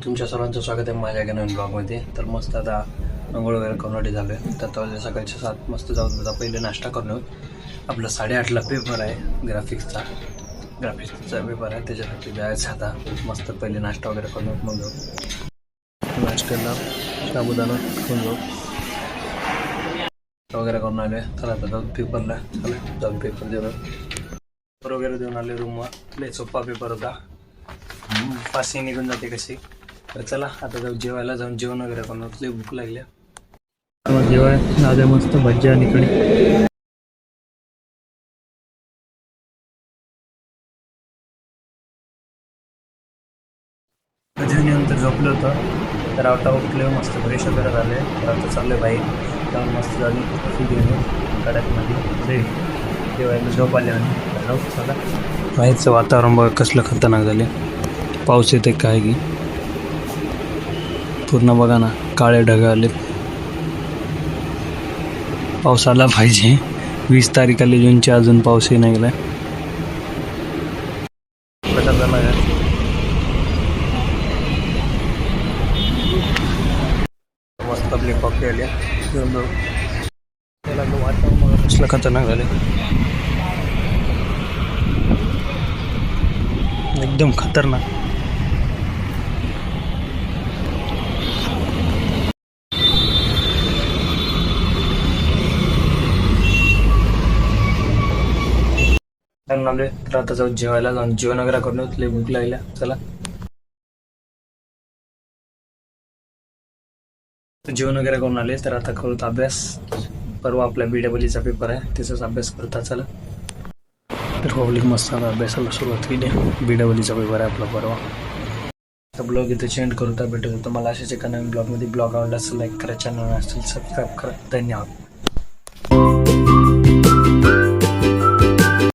तुमच्या सर्वांचं स्वागत आहे माझ्या एका नवीन ब्लॉगमध्ये. तर मस्त आता अंघोळ वगैरे करून रेडी झालो आहे. तर आता सकाळच्या 7 मस्त जाऊन आता पहिले नाश्ता करून येऊ. आपला 8:30ला पेपर आहे ग्राफिक्सचा पेपर आहे, त्याच्यासाठी जायचं आता. मस्त पहिले नाश्ता वगैरे करून येऊ, मग जाऊ नाश्त्याला साबुदाणा खाऊन जाऊ वगैरे करून आले. चला आता जाऊ पेपरला, चला जाऊन पेपर देऊ. पेपर वगैरे देऊन आले रूमवर. लय सोपा पेपर होता, पाचही निघून जाते कशी. तर चला आता जाऊ जेवायला, जाऊन जेवण वगैरे करून लय भूक लागल्या. जेवाय आज मस्त भजी आणि कढी. भजीनंतर झोपलो होतं, तर आता उठले मस्त फ्रेश वगैरे झाले. तर आता चालले बाईक जाऊन मस्त झाली कॉफी घेऊन कडाकमध्ये जेवायला झोप आले. आणि जाऊ चला. बाहेरचं वातावरण बघ कसलं खतरनाक झाले. पाऊस येते काय की पूर्ण बघा ना, काळे ढग आले. पाऊस आला पाहिजे. 20 तारीख आली जूनची, अजून पाऊसही नाही गेलाय. मस्त आपली कॉफी आली. वातावरण बघा कसलं खतरनाक झाले, एकदम खतरनाक. आले तर आता जाऊ जेवायला, जाऊन जेवण वगैरे करून लय भूक लागल्या. चला जेवण वगैरे करून आले. तर आता करूत अभ्यास. परवा आपला BWचा पेपर आहे, त्याचाच अभ्यास करता. चला तर पब्लिक मस्त अभ्यासाला सुरुवात केली. BWचा पेपर आहे आपला परवा. तर ब्लॉग इथे चेंज करू. तर भेटत होतं मला अशाच एका नवीन ब्लॉगमध्ये. ब्लॉग आवडला असेल लाईक करा, चॅनल असेल सबस्क्राईब करा. धन्यवाद.